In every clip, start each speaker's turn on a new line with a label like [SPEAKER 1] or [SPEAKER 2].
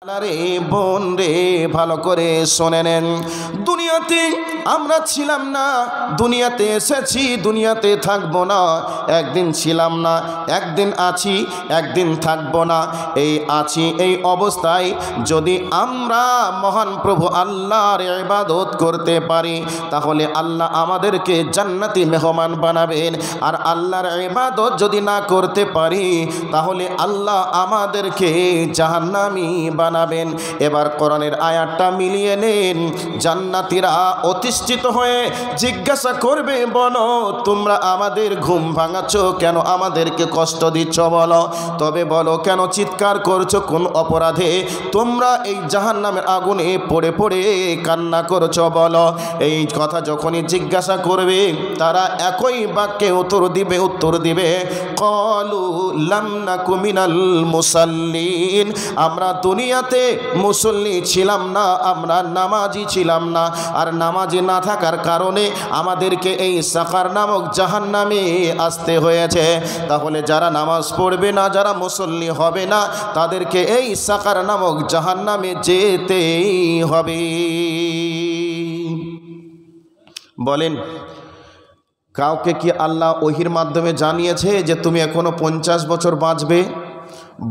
[SPEAKER 1] রে বোন রে, ভালো করে শোনে নেন। দুনিয়াতে আমরা ছিলাম না, দুনিয়াতে এসেছি, দুনিয়াতে থাকবো না। একদিন ছিলাম না, একদিন আছি, একদিন থাকবো না। এই আছি, এই অবস্থায় যদি আমরা মহান প্রভু আল্লাহর ইবাদত করতে পারি, তাহলে আল্লাহ আমাদেরকে জান্নাতি মেহমান বানাবেন। আর আল্লাহর ইবাদত যদি না করতে পারি, তাহলে আল্লাহ আমাদেরকে জাহান্নামী বানাবেন। এবার কোরআনের আয়াতটা মিলিয়ে নেন। জান্নাতীরা অতিষ্ঠিত হয়ে জিজ্ঞাসা করবে, বলো তোমরা আমাদের ঘুম ভাঙাচ্ছ কেন, আমাদেরকে কষ্ট দিচ্ছ বলো, তবে বলো কেন চিৎকার করছো, কোন অপরাধে তোমরা এই জাহান্নামের আগুনে পড়ে পড়ে কান্না করছো বলো। এই কথা যখনই জিজ্ঞাসা করবে, তারা একই বাক্যে উত্তর দিবে ক্বালু লাম নাকু মিনাল মুসাল্লিন, আমরা দুনিয়াতে মুসল্লি ছিলাম না, আমরা নামাজি ছিলাম না। আর নামাজি না থাকার কারণে আমাদেরকে এই সাকার নামক জাহান্নামে আসতে হয়েছে। তাহলে যারা নামাজ পড়বে না, যারা মুসল্লি হবে না, তাদেরকে এই সাকার নামক জাহান্নামে যেতেই হবে। বলেন, কাউকে কি আল্লাহ ওহির মাধ্যমে জানিয়েছে যে তুমি এখনো 50 বছর বাঁচবে?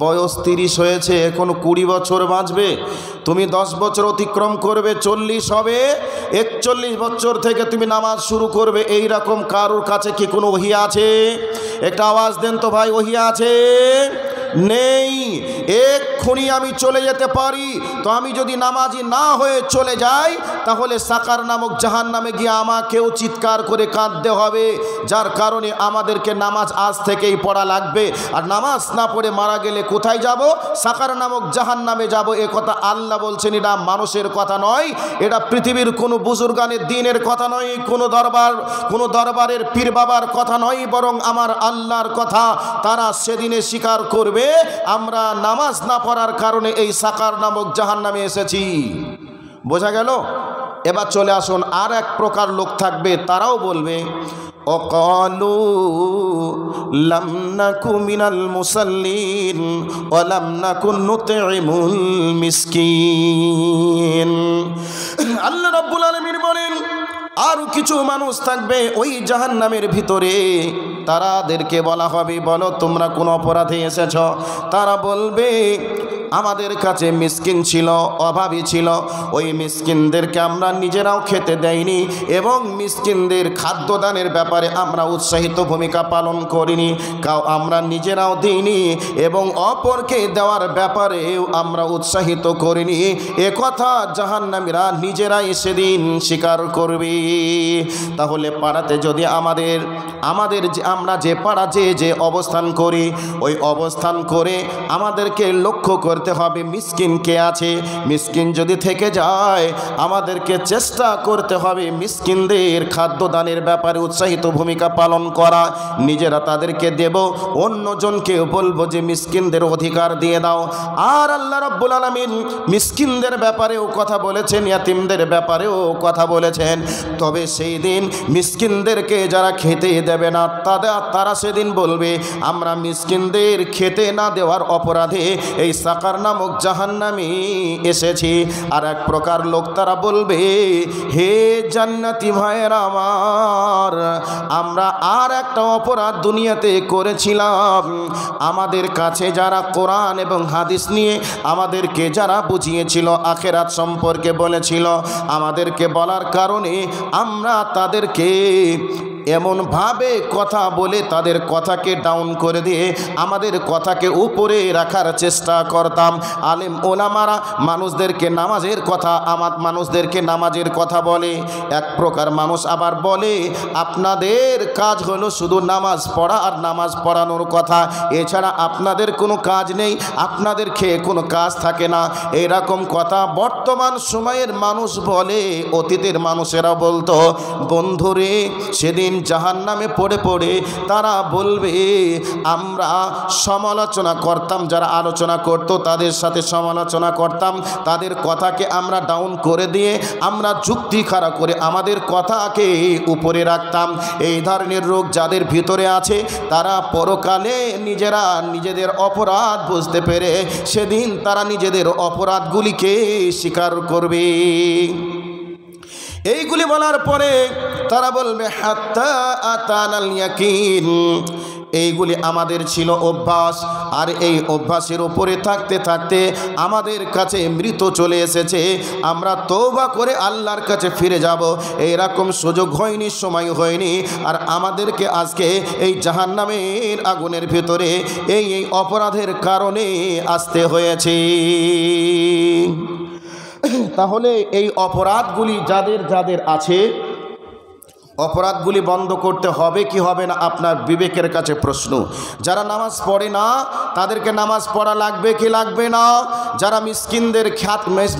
[SPEAKER 1] বয়স 30 হয়েছে, এখনো 20 বছর বাঁচবে। তুমি 10 বছর অতিক্রম করবে, 40 হবে, 41 বছর থেকে তুমি নামাজ শুরু করবে। এই রকম কারোর কাছে কি কোনো ওহি আছে? একটা আওয়াজ দেন তো ভাই, ওহি আছে? নেই। এক্ষুনি আমি চলে যেতে পারি, তো আমি যদি নামাজি না হয়ে চলে যাই, তাহলে সাকার নামক জাহান্নামে গিয়ে আমাকেও চিৎকার করে কাঁদতে হবে। যার কারণে আমাদেরকে নামাজ আজ থেকেই পড়া লাগবে। আর নামাজ না পড়ে মারা গেলে কোথায় যাব? সাকার নামক জাহান্নামে যাব। এ কথা আল্লাহ বলছেন, এটা মানুষের কথা নয়, এটা পৃথিবীর কোনো বুজুর্গানের দিনের কথা নয়, কোনো দরবারের পীর বাবার কথা নয়, বরং আমার আল্লাহর কথা। তারা সেদিনে স্বীকার করবে আমরা নামাজ না পড়ার কারণে এই সাকার নামক জাহান্নামে এসেছি। বোঝা গেল? এবার চলে আসুন, আর এক প্রকার লোক থাকবে, তারাও বলবে অকালু লাম নাকু মিনাল মুসাল্লিন ওয়া লাম নাকুন নুতঈমুল মিসকিন। আল্লাহ রাব্বুল আলামিন বলেন, আরও কিছু মানুষ থাকবে ওই জাহান্নামের ভিতরে। তাদেরকে বলা হবে, বলো তোমরা কোন অপরাধে এসেছ? তারা বলবে, আমাদের কাছে মিসকিন ছিল, অভাবী ছিল, ওই মিসকিনদেরকে আমরা নিজেরাও খেতে দেইনি এবং মিসকিনদের খাদ্যদানের ব্যাপারে আমরা উৎসাহিত ভূমিকা পালন করিনি, আমরা নিজেরাও দিইনি এবং অপরকে দেওয়ার ব্যাপারেও আমরা উৎসাহিত করিনি। একথা জাহান্নামীরা নিজেরাই সেদিন স্বীকার করবে। তাহলে পাড়াতে যদি আমাদের যে আমরা যে পাড়া যে অবস্থান করি, ওই অবস্থান করে আমাদেরকে লক্ষ্য করতে হবে মিসকিন কে আছে। মিসকিন যদি থেকে যায়, আমাদেরকে চেষ্টা করতে হবে মিসকিনদের খাদ্যদানের ব্যাপারে উৎসাহিত ভূমিকা পালন করা। নিজেরা তাদেরকে দেব, অন্যজনকে বলবো যে মিসকিনদের অধিকার দিয়ে দাও। আর আল্লাহ রাব্বুল আলামিন মিসকিনদের ব্যাপারেও কথা বলেছেন, ইয়াতিমদের ব্যাপারেও কথা বলেছেন। তবে সেই দিন মিসকিনদেরকে যারা খেতে দেবে না, তারা সেদিন বলবে আমরা মিসকিনদের খেতে না দেওয়ার অপরাধে এই সাকার নামক জাহান্নামে এসেছি। আর এক প্রকার লোক তারা বলবে, হে জান্নাতি ভাইয়েরা আমার, আমরা আর একটা অপরাধ দুনিয়াতে করেছিলাম। আমাদের কাছে যারা কোরআন এবং হাদিস নিয়ে আমাদেরকে যারা বুঝিয়েছিল, আখিরাত সম্পর্কে বলেছিল, আমাদেরকে বলার কারণে আমরা তাদেরকে এমনভাবে কথা বলে তাদের কথাকে ডাউন করে দিয়ে আমাদের কথাকে উপরে রাখার চেষ্টা করতাম। আলেম ওলামারা মানুষদেরকে নামাজের কথা বলে। এক প্রকার মানুষ আবার বলে, আপনাদের কাজ হলো শুধু নামাজ পড়া আর নামাজ পড়ানোর কথা, এছাড়া আপনাদের কোনো কাজ নেই, আপনাদের খেয়ে কোনো কাজ থাকে না। এরকম কথা বর্তমান সময়ের মানুষ বলে, অতীতের মানুষেরা বলতো। বন্ধুরে, সেদিন দিন জাহান্নামে পড়ে পড়ে তারা বলবে আমরা সমালোচনা করতাম, যারা আলোচনা করত তাদের সাথে সমালোচনা করতাম, তাদের কথাকে আমরা ডাউন করে দিয়ে আমরা যুক্তি খাড়া করে আমাদের কথাকে উপরে রাখতাম। এই ধরনের রোগ যাদের ভিতরে আছে তারা পরকালে নিজেরা নিজেদের অপরাধ বুঝতে পেরে সেদিন তারা নিজেদের অপরাধগুলিকে স্বীকার করবে। এইগুলি বলার পরে তারা বলবে হাত্তা আতানাল ইয়াকিন, এইগুলি আমাদের ছিল অভ্যাস, আর এই অভ্যাসের উপরে থাকতে থাকতে আমাদের কাছে মৃত চলে এসেছে, আমরা তওবা করে আল্লাহর কাছে ফিরে যাব, এইরকম সুযোগ হয়নি, সময় হয়নি, আর আমাদেরকে আজকে এই জাহান্নামের আগুনের ভিতরে এই অপরাধের কারণে আসতে হয়েছে। তাহলে এই অপরাধগুলি যাদের যাদের আছে, অপরাধগুলি বন্ধ করতে হবে কি হবে না আপনার বিবেকের কাছে প্রশ্ন। যারা নামাজ পড়ে না তাদেরকে নামাজ পড়া লাগবে কি লাগবে না? যারা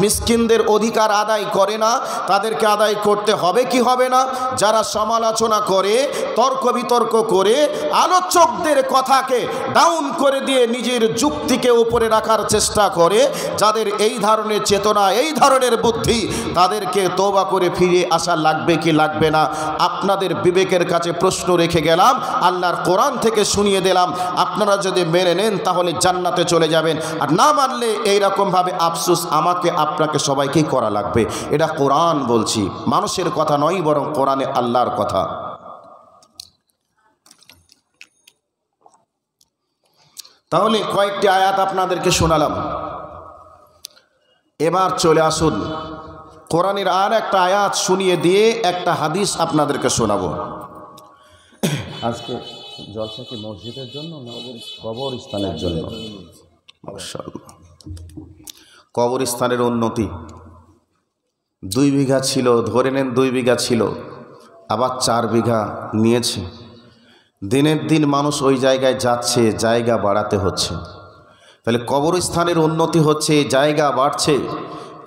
[SPEAKER 1] মিসকিনদের অধিকার আদায় করে না তাদেরকে আদায় করতে হবে কি হবে না? যারা সমালোচনা করে, তর্ক বিতর্ক করে, আলোচকদের কথাকে ডাউন করে দিয়ে নিজের যুক্তিকে উপরে রাখার চেষ্টা করে, যাদের এই ধরনের চেতনা, এই ধরনের বুদ্ধি, তাদেরকে তওবা করে ফিরে আসা লাগবে কি লাগবে না? আপনাদের বিবেকের কাছে প্রশ্ন রেখে গেলাম, আল্লাহর কোরআন থেকে শুনিয়ে দিলাম। আপনারা যদি মেনে নেন তাহলে জান্নাতে চলে যাবেন, আর না মানলে এইরকমভাবে আফসোস আমাকে আপনাকে সবাইকেই করা লাগবে। এটা কোরআন বলছি, মানুষের কথা নয়, বরং কোরআনে আল্লাহর কথা। তাহলে কয়েকটি আয়াত আপনাদেরকে শোনালাম। এবার চলে আসুন কোরআনের আর একটা আয়াত শুনিয়ে দিয়ে একটা হাদিস আপনাদেরকে শোনাবো। আজকে জলসা কি মসজিদের জন্য না কবরস্থানের জন্য? মাশাআল্লাহ, কবরস্থানের উন্নতি। 2 বিঘা ছিল, ধরে নেন 2 বিঘা ছিল, আবার 4 বিঘা নিয়েছে। দিনের দিন মানুষ ওই জায়গায় যাচ্ছে, জায়গা বাড়াতে হচ্ছে। তাহলে কবরস্থানের উন্নতি হচ্ছে, জায়গা বাড়ছে,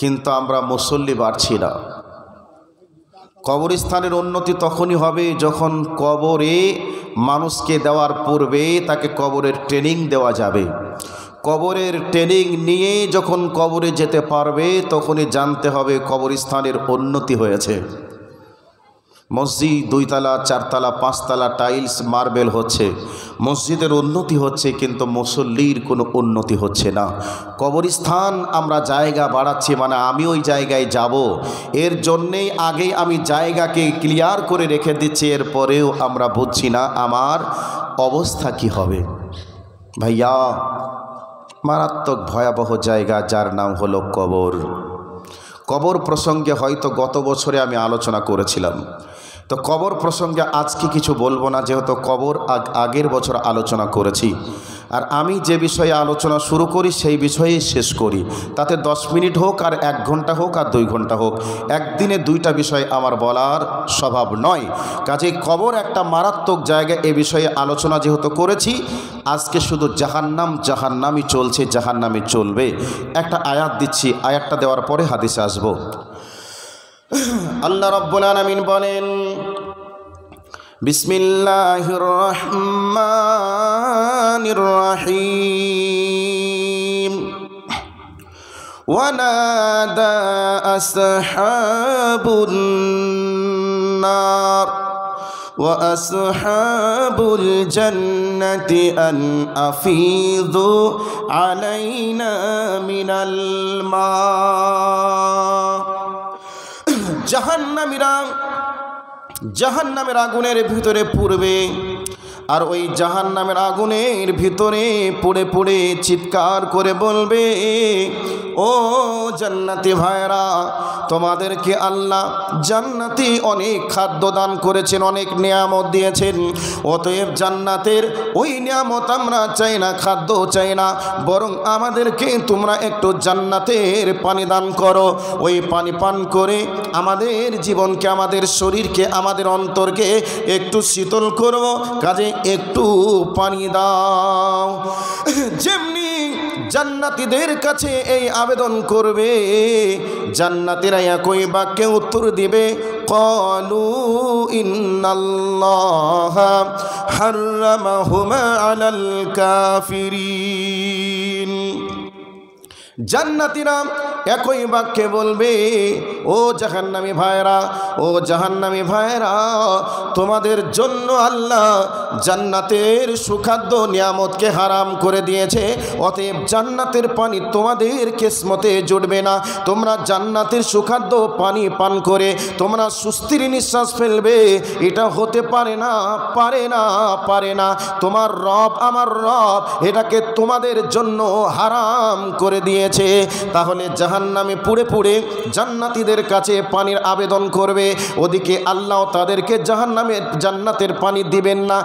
[SPEAKER 1] কিন্তু আমরা মুসল্লি বাড়ছি না। কবরস্থানের উন্নতি তখনই হবে যখন কবরে মানুষকে দেওয়ার পূর্বে তাকে কবরের ট্রেনিং দেওয়া যাবে। কবরের ট্রেনিং নিয়ে যখন কবরে যেতে পারবে তখনই জানতে হবে কবরস্থানের উন্নতি হয়েছে। মসজিদ 2 তলা 4 তলা 5 তলা টাইলস মার্বেল হচ্ছে, মসজিদের উন্নতি হচ্ছে, কিন্তু মুসল্লির কোনো উন্নতি হচ্ছে না। কবরস্থান আমরা জায়গা বাড়াচ্ছি, মানে আমি ওই জায়গায় যাব, এর জন্যেই আগেই আমি জায়গাকে ক্লিয়ার করে রেখে দিচ্ছি, এরপরেও আমরা বুঝছি না আমার অবস্থা কি হবে। ভাইয়া, মারাত্মক ভয়াবহ জায়গা যার নাম হলো কবর। কবর প্রসঙ্গে হয়তো গত বছরে আমি আলোচনা করেছিলাম, তো কবর প্রসঙ্গে আজকে কিছু বলবো না, যেহেতু কবর আগের বছর আলোচনা করেছি। আর আমি যে বিষয়ে আলোচনা শুরু করি সেই বিষয়েই শেষ করি, তাতে 10 মিনিট হোক আর 1 ঘন্টা হোক আর 2 ঘন্টা হোক, একদিনে 2টা বিষয় আমার বলার স্বভাব নয়। কাজেই কবর একটা মারাত্মক জায়গা, এ বিষয়ে আলোচনা যেহেতু করেছি, আজকে শুধু জাহান্নামই চলছে, জাহান্নামই চলবে। একটা আয়াত দিচ্ছি, আয়াতটা দেওয়ার পরে হাদিসে আসবো। আল্লাহ রাব্বুল আলামিন বলেন, বিসমিল্লাহির রহমানির রহিম, ওয়ানাদা আসহাবুন নার ওয়া আসহাবুল জান্নাতি আন আফিযু আলাইনা মিনাল মা। জাহান্নামের আগুনের ভিতরে পড়বে, আর ওই জাহান্নামের আগুনের ভিতরে পড়ে পড়ে চিৎকার করে বলবে, ও জান্নাতি ভাইরা, তোমাদেরকে আল্লাহ জান্নাতি অনেক খাদ্য দান করেছেন, অনেক নিয়ামত দিয়েছেন। অতএব জান্নাতের ওই নিয়ামত আমরা চাই না, খাদ্য চাই না, বরং আমাদেরকে তোমরা একটু জান্নাতের পানি দান করো। ওই পানি পান করে আমাদের জীবনকে, আমাদের শরীরকে, আমাদের অন্তরকে একটু শীতল করো, কাজে একটু পানি দাও। যেমনি জান্নাতীদের কাছে এই আবেদন করবে, জান্নাতীরা একই বাক্যে উত্তর দিবে, ক্বালু ইন্নাল্লাহা হাররামাহুমা আলাল কাফিরিন। জান্নাতীরা একই বাক্যে বলবে, ও জাহান্নামী ভাইরা, ও জাহান্নামী ভাইরা, তোমাদের জন্য আল্লাহ জান্নাতের সুখাদ্য নিয়ামতকে হারাম করে দিয়েছে, অতএব জান্নাতের পানি তোমাদের কিসমতে জুটবে না। তোমরা জান্নাতের সুখাদ্য পানি পান করে তোমরা সুস্থির নিঃশ্বাস ফেলবে, এটা হতে পারে না, পারে না, পারে না। তোমার রব, আমার রব এটাকে তোমাদের জন্য হারাম করে দিয়েছে। তাহলে জাহান্নামে পুড়ে পুড়ে জান্নাতীদের কাছে পানির আবেদন করবে, ওদিকে আল্লাহ তাদেরকে জান্নাতের পানি দিবেন না।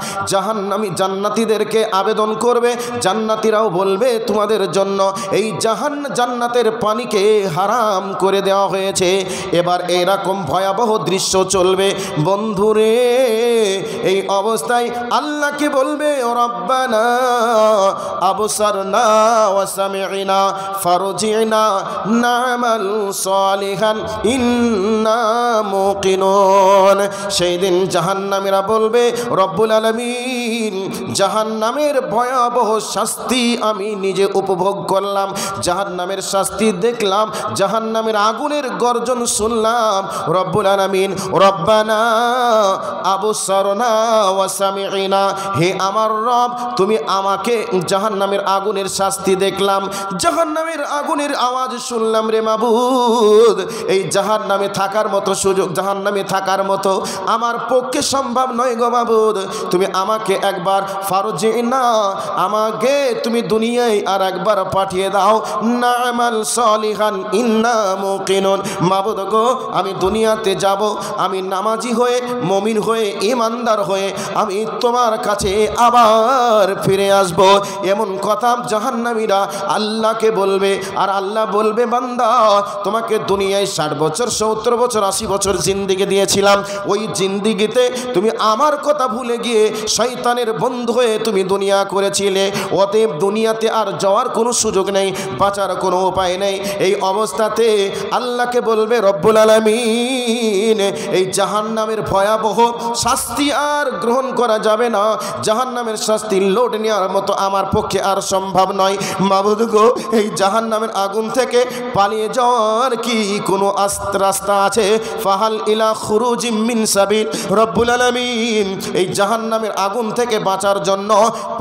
[SPEAKER 1] জান্নাতীদেরকে আবেদন করবে, জান্নাতীরাও বলবে তোমাদের জন্য এই জান্নাতের পানিকে হারাম করে দেওয়া হয়েছে। এবার এরকম ভয়াবহ দৃশ্য চলবে বন্ধুরে। এই অবস্থায় আল্লাহকে বলবে, রব্বানা আবসারনা ওয়া সামি'না ফারজি'না না'মাল সালিহান ইন্না মুকিনুন। সেই দিন জাহান্নামীরা বলবে, রব্বুল আলামিন জাহান্নামের ভয়াবহ শাস্তি আমি নিজে উপভোগ করলাম, জাহান্নামের শাস্তি দেখলাম, জাহান্নামের আগুনের গর্জন শুনলাম। রব্বুল আলামিন, রব্বানা আবসারনা ওয়া সামি'না, হে আমার রব তুমি আমাকে জাহান্নামের আগুনের শাস্তি দেখলাম, জাহান্নামের আগুনের আওয়াজ শুনলাম রে মাবুদ। এই জাহান্নামে থাকার মতো সুযোগ, জাহান্নামে থাকার মতো আমার পক্ষে সম্ভব নয় গো মাবুদ। তুমি আমাকে একবার ফারজিনা, আমাকে তুমি দুনিয়ায় আর একবার পাঠিয়ে দাও, না'মাল সালিহান ইন্না মুকিনুন। মাবুদ গো আমি দুনিয়াতে যাব, আমি নামাজি হয়ে, মুমিন হয়ে, ঈমানদার হয়ে আমি তোমার কাছে আবার ফিরে আসব। এমন কথা জাহান্নামীরা আল্লাহকে বলবে। আর আল্লাহ বলবে, বান্দা তোমাকে দুনিয়ায় 60 বছর, 70 বছর, 80 বছর জিন্দিগি দিয়েছিলাম, ওই জিন্দিগিতে তুমি আমার কথা ভুলে গিয়ে শয়তানের বন্ধু হয়ে তুমি দুনিয়া করেছিলে, অতএব দুনিয়াতে আর যাওয়ার কোনো সুযোগ নেই, বাঁচার কোনো উপায় নেই। এই অবস্থাতে আল্লাহকে বলবে রব্বুল আলামিন, এই জাহান্নামের ভয়াবহ শাস্তি আর গ্রহণ করা যাবে না, জাহান্নামের শাস্তি লোড নেওয়ার মতো আমার পক্ষে আর সম্ভব নয়। মাবুদ গো এই জাহান্নামের আগুন থেকে পালিয়ে যাওয়ার কি কোনো রাস্তা আছে? ফাহাল ইলা খুরুজিম মিন সাবিল। রব্বুল আলামিন এই জাহান্নামের আগুন থেকে বাঁচার জন্য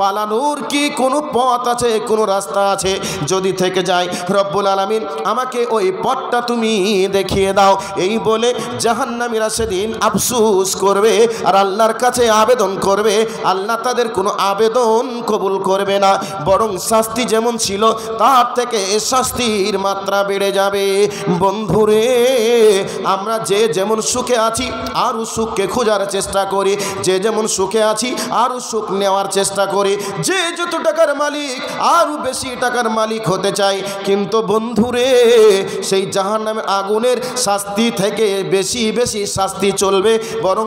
[SPEAKER 1] পালানোর কি কোনো পথ আছে, কোনো রাস্তা আছে? যদি থেকে যায় রব্বুল আলামিন আমাকে ওই পথটা তুমি দেখিয়ে দাও। এই বলে জাহান্নামীরা সেদিন আফসোস করবে আর আল্লাহর কাছে আবেদন করবে। আল্লাহ তাদের কোনো আবেদন কবুল করবে না, বরং শাস্তি যেমন ছিল তার থেকে শাস্তির মাত্রা বেড়ে যাবে। বন্ধুরে আমরা যে যেমন সুখে আছি আরও সুখকে খোঁজার চেষ্টা করি, যে যেমন সুখে আছি আরও সুখ নেওয়ার চেষ্টা করি, যে যত টাকার মালিক আরও বেশি টাকার মালিক হতে চাই। কিন্তু বন্ধুরে সেই জাহান্নামের আগুনের শাস্তি থেকে বেশি বেশি শাস্তি চলবে, বরং